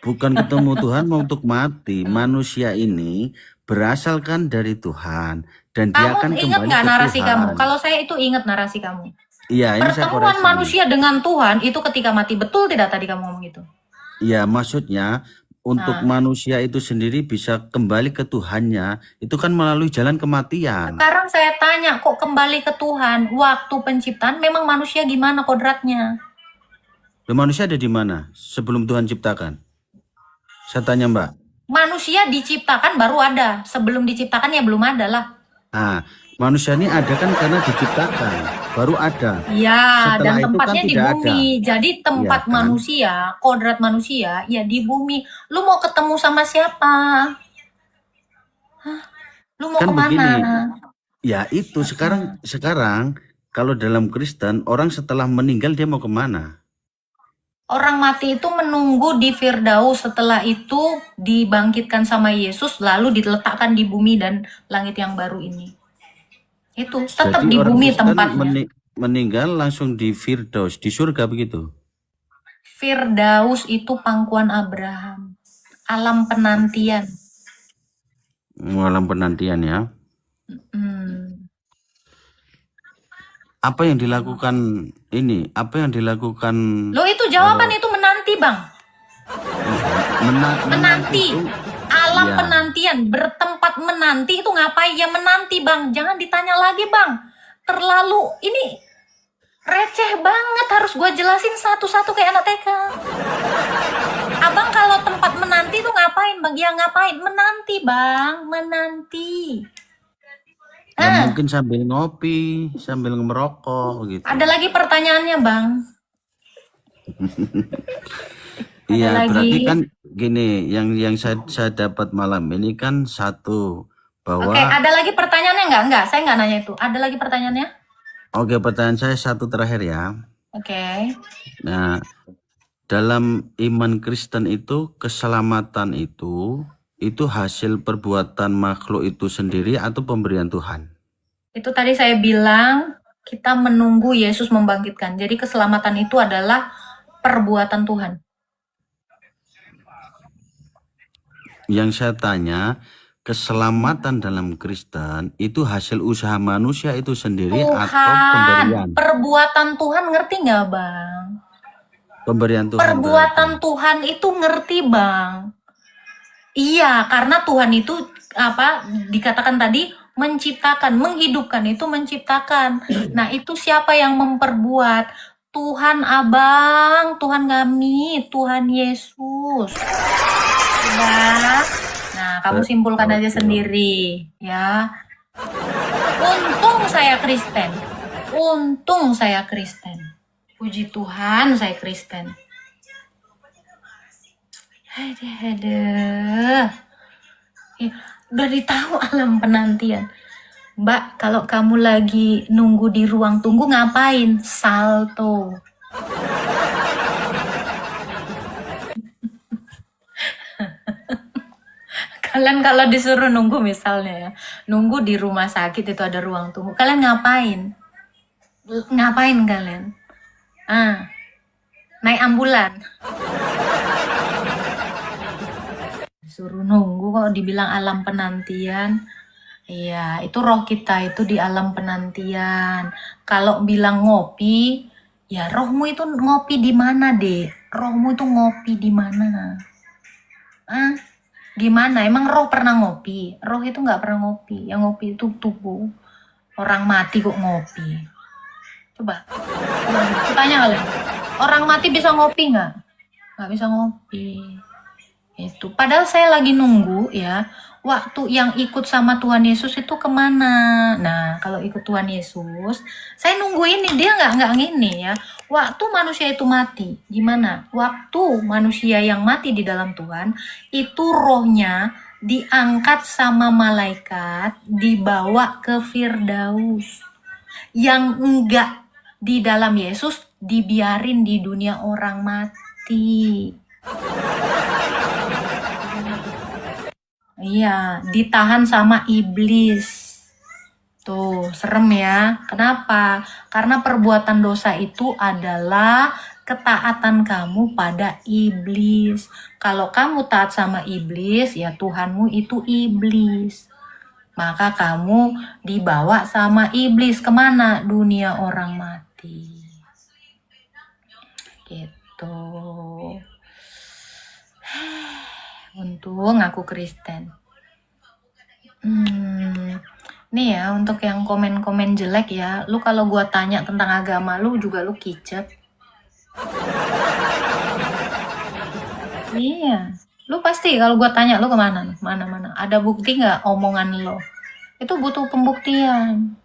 Bukan ketemu Tuhan mau untuk mati. Manusia ini berasal kan dari Tuhan dan dia akan Kamu ingat kembali nggak ke narasi Tuhan. kamu? Kalau saya itu ingat narasi kamu. Iya, ini saya Pertemuan koreksi. manusia dengan Tuhan itu ketika mati. Betul tidak tadi kamu ngomong gitu? Iya, maksudnya untuk Nah. manusia itu sendiri bisa kembali ke Tuhannya, itu kan melalui jalan kematian. Sekarang saya tanya, kok kembali ke Tuhan? Waktu penciptaan memang manusia gimana kodratnya? Loh, manusia ada di mana sebelum Tuhan ciptakan? Saya tanya Mbak. Manusia diciptakan baru ada. Sebelum diciptakan ya belum ada lah. Ah, manusia ini ada kan karena diciptakan, baru ada. Ya, Setelah dan itu tempatnya kan di tidak bumi. Jadi tempat Iya kan? manusia, kodrat manusia, ya di bumi. Lu mau ketemu sama siapa? Hah? Lu mau Kan kemana? begini. Ya itu sekarang kalau dalam Kristen orang setelah meninggal dia mau kemana? Orang mati itu menunggu di Firdaus, setelah itu dibangkitkan sama Yesus, lalu diletakkan di bumi dan langit yang baru ini. Itu tetap Jadi di orang bumi Kristen tempatnya. meninggal langsung di Firdaus, di surga begitu. Firdaus itu pangkuan Abraham, alam penantian. Malam penantian ya. Apa yang dilakukan ini? Apa yang dilakukan Loh itu jawaban itu menanti, Bang. Menanti. itu? Alam Ya. penantian, bertempat menanti itu ngapain? Ya menanti, Bang. Jangan ditanya lagi, Bang. Terlalu ini receh banget, harus gue jelasin satu-satu kayak anak TK. Abang kalau tempat menanti itu ngapain, Bang? Ya ngapain? Menanti, Bang. Menanti. Ya mungkin sambil ngopi, sambil merokok gitu. Ada lagi pertanyaannya, Bang? Iya, lagi. berarti kan gini, yang saya dapat malam ini kan satu bahwa. Oke, ada lagi pertanyaannya nggak? Enggak, saya nggak nanya itu. Ada lagi pertanyaannya? Oke, pertanyaan saya satu terakhir ya. Oke. Nah, dalam iman Kristen itu keselamatan itu hasil perbuatan makhluk itu sendiri atau pemberian Tuhan? Itu tadi saya bilang kita menunggu Yesus membangkitkan. Jadi keselamatan itu adalah perbuatan Tuhan. Yang saya tanya, keselamatan dalam Kristen itu hasil usaha manusia itu sendiri atau pemberian? Perbuatan Tuhan, ngerti nggak, Bang? Pemberian Tuhan. Perbuatan Tuhan itu ngerti, Bang. Iya, karena Tuhan itu dikatakan tadi menciptakan, menghidupkan itu menciptakan. Nah, itu siapa yang memperbuat? Tuhan Abang, Tuhan kami, Tuhan Yesus. Sudah. Nah, kamu simpulkan aja sendiri, ya. Untung saya Kristen. Untung saya Kristen. Puji Tuhan saya Kristen. Aduh. Udah ditahu alam penantian. Mbak, kalau kamu lagi nunggu di ruang tunggu ngapain? Salto. Kalian kalau disuruh nunggu misalnya ya, nunggu di rumah sakit itu ada ruang tunggu. Kalian ngapain? Ngapain kalian? Naik ambulan. Disuruh nunggu kok dibilang alam penantian. Iya, itu roh kita itu di alam penantian. Kalau bilang ngopi, ya rohmu itu ngopi di mana, Dek? Rohmu itu ngopi di mana? Gimana? Emang roh pernah ngopi? Roh itu nggak pernah ngopi. Yang ngopi itu tubuh. Orang mati kok ngopi? Coba tanya kalian. Orang mati bisa ngopi nggak? Nggak bisa ngopi. Itu. Padahal saya lagi nunggu ya. Waktu yang ikut sama Tuhan Yesus itu kemana? Nah, kalau ikut Tuhan Yesus, saya nunggu ini. Dia nggak ngini ya. Waktu manusia itu mati, gimana? Waktu manusia yang mati di dalam Tuhan, itu rohnya diangkat sama malaikat, dibawa ke Firdaus. Yang enggak di dalam Yesus dibiarin di dunia orang mati. Iya, ditahan sama iblis. Tuh, serem ya. Kenapa? Karena perbuatan dosa itu adalah ketaatan kamu pada iblis. Kalau kamu taat sama iblis, ya Tuhanmu itu iblis. Maka kamu dibawa sama iblis kemana? Dunia orang mati. Gitu. Untung aku Kristen. Nih ya, untuk yang komen-komen jelek ya, lu kalau gua tanya tentang agama lu juga lu kicep. Iya, lu pasti kalau gua tanya lu kemana? Mana-mana. Ada bukti nggak omongan lo? Itu butuh pembuktian.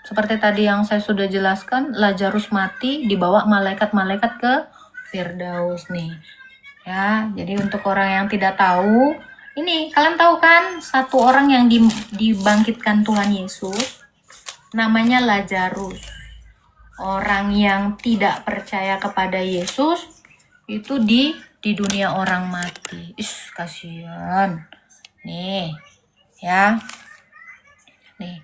Seperti tadi yang saya sudah jelaskan, Lazarus mati dibawa malaikat-malaikat ke Firdaus nih. Ya, jadi untuk orang yang tidak tahu, ini kalian tahu kan satu orang yang dibangkitkan Tuhan Yesus namanya Lazarus. Orang yang tidak percaya kepada Yesus itu di dunia orang mati. Kasihan. Nih, ya. Nih.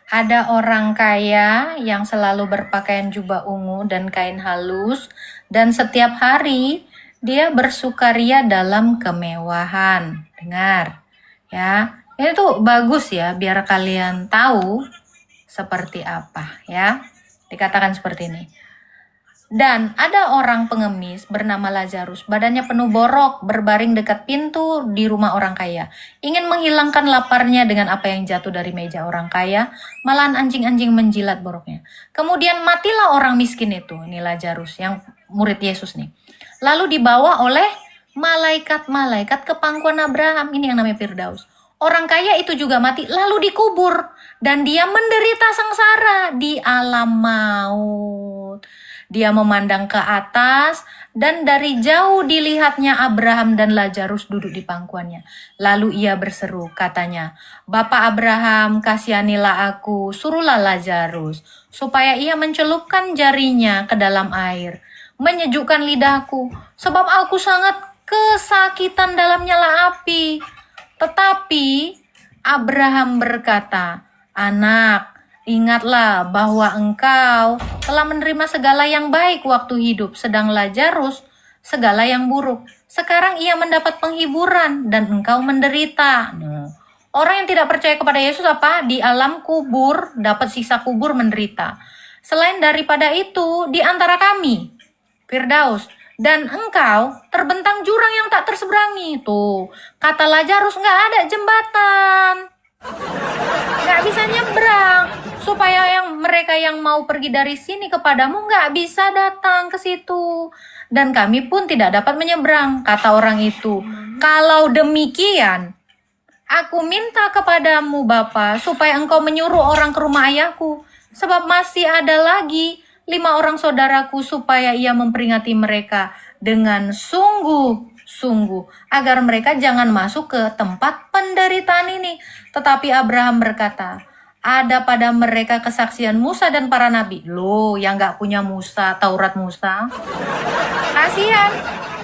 Ada orang kaya yang selalu berpakaian jubah ungu dan kain halus dan setiap hari dia bersukaria dalam kemewahan. Dengar, ya. Ini tuh bagus ya, biar kalian tahu seperti apa, ya. Dikatakan seperti ini. Dan ada orang pengemis bernama Lazarus, badannya penuh borok, berbaring dekat pintu di rumah orang kaya. Ingin menghilangkan laparnya dengan apa yang jatuh dari meja orang kaya, malahan anjing-anjing menjilat boroknya. Kemudian matilah orang miskin itu, ini Lazarus, yang murid Yesus nih. Lalu dibawa oleh malaikat-malaikat ke pangkuan Abraham, ini yang namanya Firdaus. Orang kaya itu juga mati, lalu dikubur. Dan dia menderita sengsara di alam maut. Dia memandang ke atas, dan dari jauh dilihatnya Abraham dan Lazarus duduk di pangkuannya. Lalu ia berseru, katanya, "Bapak Abraham, kasihanilah aku, suruhlah Lazarus, supaya ia mencelupkan jarinya ke dalam air, menyejukkan lidahku, sebab aku sangat kesakitan dalam nyala api." Tetapi Abraham berkata, "Anak, ingatlah bahwa engkau telah menerima segala yang baik waktu hidup, sedang Lazarus segala yang buruk. Sekarang ia mendapat penghiburan dan engkau menderita." Orang yang tidak percaya kepada Yesus apa? Di alam kubur, dapat siksa kubur, menderita. Selain daripada itu, di antara kami, Firdaus, dan engkau terbentang jurang yang tak terseberangi. Tuh, kata Lazarus, nggak ada jembatan. Nggak bisa nyebrang, supaya mereka yang mau pergi dari sini kepadamu nggak bisa datang ke situ. Dan kami pun tidak dapat menyeberang, kata orang itu. Kalau demikian, aku minta kepadamu Bapa, supaya engkau menyuruh orang ke rumah ayahku, sebab masih ada lagi 5 orang saudaraku, supaya ia memperingati mereka dengan sungguh-sungguh, agar mereka jangan masuk ke tempat penderitaan ini. Tetapi Abraham berkata, ada pada mereka kesaksian Musa dan para nabi. Loh, yang gak punya Musa, Taurat Musa, kasihan.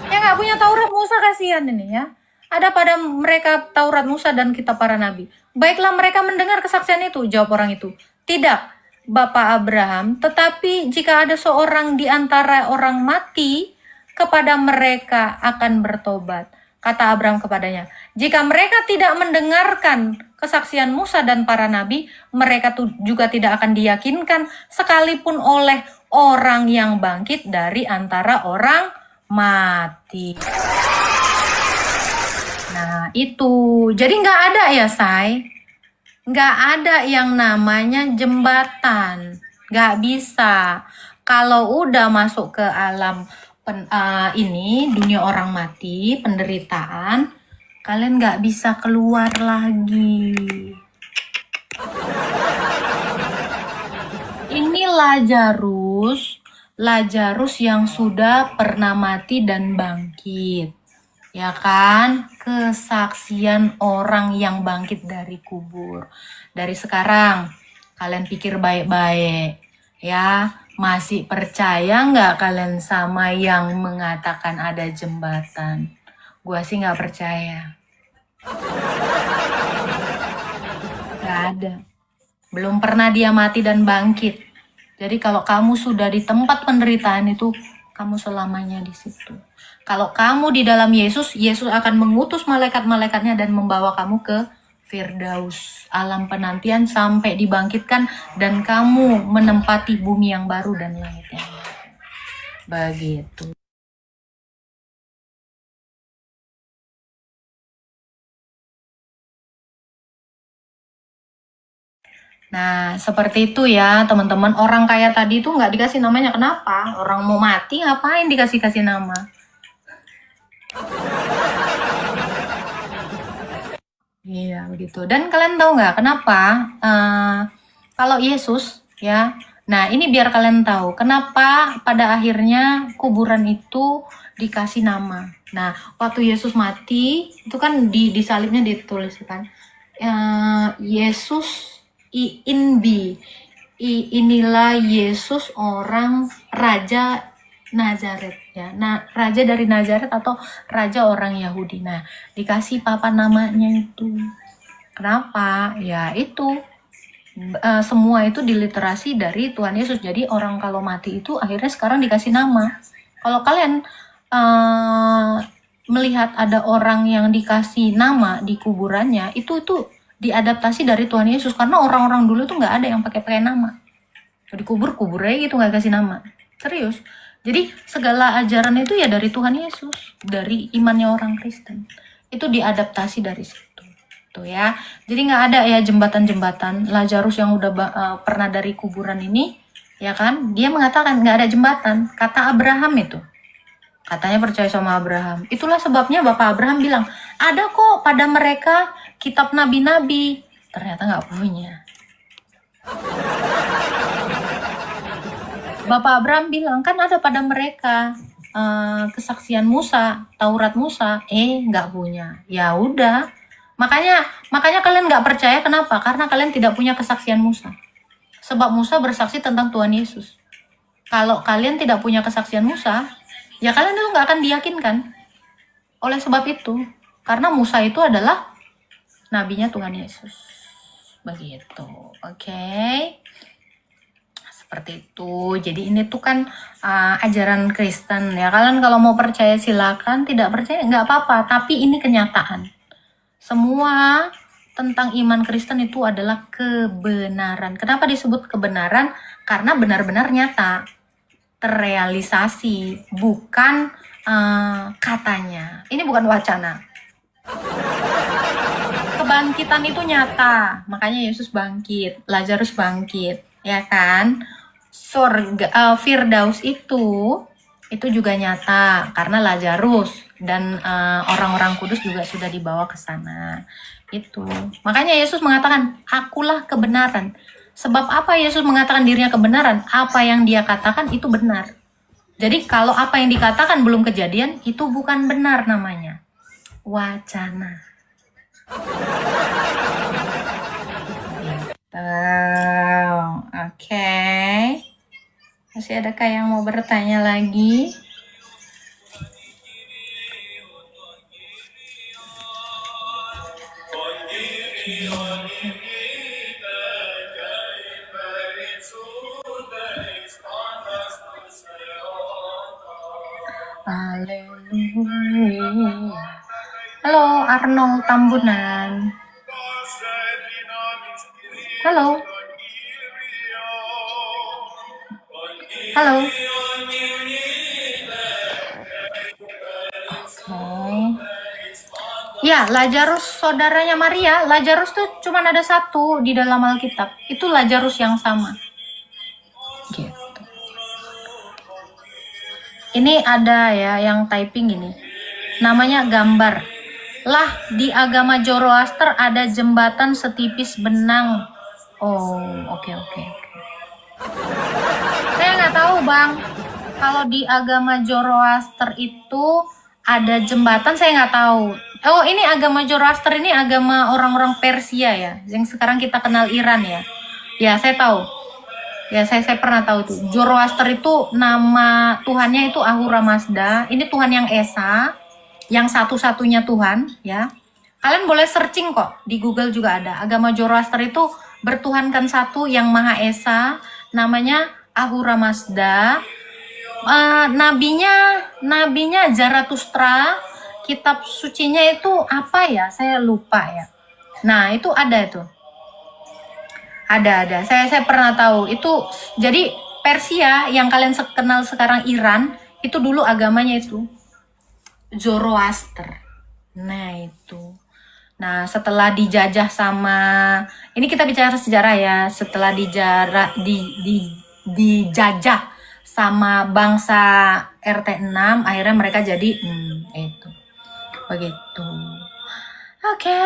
Yang gak punya Taurat Musa, kasihan ini ya. Ada pada mereka Taurat Musa dan kitab para nabi. Baiklah mereka mendengar kesaksian itu, jawab orang itu. Tidak, Bapak Abraham, tetapi jika ada seorang di antara orang mati, kepada mereka akan bertobat. Kata Abraham kepadanya, jika mereka tidak mendengarkan kesaksian Musa dan para nabi, mereka juga tidak akan diyakinkan sekalipun oleh orang yang bangkit dari antara orang mati. Nah itu, jadi nggak ada ya Say, nggak ada yang namanya jembatan, nggak bisa. Kalau udah masuk ke alam ini dunia orang mati, penderitaan, kalian nggak bisa keluar lagi. Ini Lazarus yang sudah pernah mati dan bangkit, ya kan? Kesaksian orang yang bangkit dari kubur. Dari sekarang, kalian pikir baik-baik, ya. Masih percaya nggak kalian sama yang mengatakan ada jembatan? Gua sih nggak percaya. Nggak ada. Belum pernah dia mati dan bangkit. Jadi kalau kamu sudah di tempat penderitaan itu, kamu selamanya di situ. Kalau kamu di dalam Yesus, Yesus akan mengutus malaikat-malaikatnya dan membawa kamu ke Firdaus, alam penantian sampai dibangkitkan dan kamu menempati bumi yang baru dan langit yang baru. Begitu. Nah, seperti itu ya teman-teman. Orang kaya tadi itu nggak dikasih namanya. Kenapa? Orang mau mati ngapain dikasih-kasih nama? Iya, begitu. Dan kalian tahu nggak kenapa kalau Yesus ya, nah ini biar kalian tahu kenapa pada akhirnya kuburan itu dikasih nama. Nah, waktu Yesus mati itu kan di salibnya ditulis kan, Yesus inbi, inilah Yesus orang Raja Nazaret ya. Nah, raja dari Nazaret atau raja orang Yahudi. Nah, dikasih papan namanya itu. Kenapa? Ya itu semua itu diliterasi dari Tuhan Yesus. Jadi orang kalau mati itu akhirnya sekarang dikasih nama. Kalau kalian melihat ada orang yang dikasih nama di kuburannya, itu diadaptasi dari Tuhan Yesus. Karena orang-orang dulu tuh nggak ada yang pakai nama. Di kubur aja gitu nggak kasih nama. Serius. Jadi segala ajaran itu ya dari Tuhan Yesus, dari imannya orang Kristen. Itu diadaptasi dari situ. Tuh ya. Jadi nggak ada ya jembatan-jembatan. Lazarus yang udah pernah dari kuburan ini, ya kan? Dia mengatakan nggak ada jembatan. Kata Abraham itu. Katanya percaya sama Abraham. Itulah sebabnya Bapak Abraham bilang, ada kok pada mereka kitab nabi-nabi. Ternyata nggak punya. Bapak Abraham bilang kan ada pada mereka kesaksian Musa, Taurat Musa, nggak punya. Ya udah, makanya kalian nggak percaya kenapa? Karena kalian tidak punya kesaksian Musa. Sebab Musa bersaksi tentang Tuhan Yesus. Kalau kalian tidak punya kesaksian Musa, ya kalian itu nggak akan diyakinkan. Oleh sebab itu, karena Musa itu adalah nabinya Tuhan Yesus. Begitu, oke? Seperti itu. Jadi ini tuh kan ajaran Kristen ya. Kalian kalau mau percaya silakan, tidak percaya nggak apa-apa. Tapi ini kenyataan. Semua tentang iman Kristen itu adalah kebenaran. Kenapa disebut kebenaran? Karena benar-benar nyata, terrealisasi, bukan katanya. Ini bukan wacana. Kebangkitan itu nyata. Makanya Yesus bangkit, Lazarus bangkit, ya kan? Surga Firdaus itu juga nyata karena Lazarus dan orang-orang kudus juga sudah dibawa ke sana. Itu. Makanya Yesus mengatakan, "Akulah kebenaran." Sebab apa Yesus mengatakan dirinya kebenaran? Apa yang dia katakan itu benar. Jadi kalau apa yang dikatakan belum kejadian, itu bukan benar namanya. Wacana. Oke. Masih adakah yang mau bertanya lagi? Haleluya. Halo Arnold Tambunan. Halo. Halo. Ya, Lazarus saudaranya Maria. Lazarus tuh cuma ada satu di dalam Alkitab. Itu Lazarus yang sama. Gitu. Ini ada ya yang typing ini. Namanya gambar. Lah, di agama Zoroaster ada jembatan setipis benang. Oh, oke. Saya nggak tahu, Bang. Kalau di agama Zoroaster itu ada jembatan, saya nggak tahu. Oh, ini agama Zoroaster, ini agama orang-orang Persia ya, yang sekarang kita kenal Iran ya. Ya, saya tahu. Ya, saya pernah tahu tuh. Zoroaster itu nama Tuhannya itu Ahura Mazda. Ini Tuhan yang esa, yang satu-satunya Tuhan ya. Kalian boleh searching kok, di Google juga ada. Agama Zoroaster itu bertuhankan satu yang Maha Esa, namanya Ahura Mazda. Nabinya Zarathustra. Kitab sucinya itu apa ya? Saya lupa ya. Nah, itu ada itu. Ada. Saya pernah tahu. Itu jadi Persia yang kalian kenal sekarang Iran, itu dulu agamanya itu Zoroaster. Nah, itu. Nah, setelah dijajah sama, ini kita bicara sejarah ya, setelah dijajah sama bangsa RT6, akhirnya mereka jadi itu. Begitu. Oke.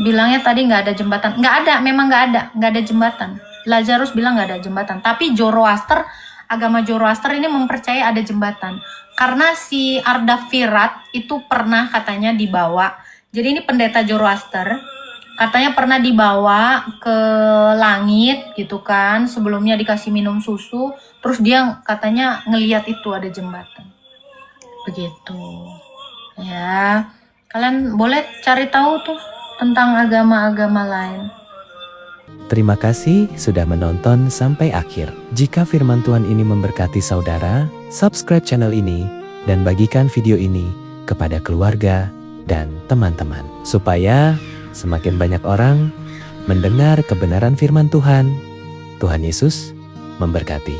Bilangnya tadi nggak ada jembatan. Nggak ada, memang nggak ada jembatan. Lazarus bilang nggak ada jembatan. Tapi Zoroaster, agama Zoroaster ini mempercayai ada jembatan. Karena si Ardafirat itu pernah katanya dibawa. Jadi ini pendeta Zoroaster. Katanya pernah dibawa ke langit gitu kan. Sebelumnya dikasih minum susu. Terus dia katanya ngeliat itu ada jembatan. Begitu. Ya, kalian boleh cari tahu tuh tentang agama-agama lain. Terima kasih sudah menonton sampai akhir. Jika firman Tuhan ini memberkati saudara, subscribe channel ini dan bagikan video ini kepada keluarga dan teman-teman, supaya semakin banyak orang mendengar kebenaran firman Tuhan. Tuhan Yesus memberkati.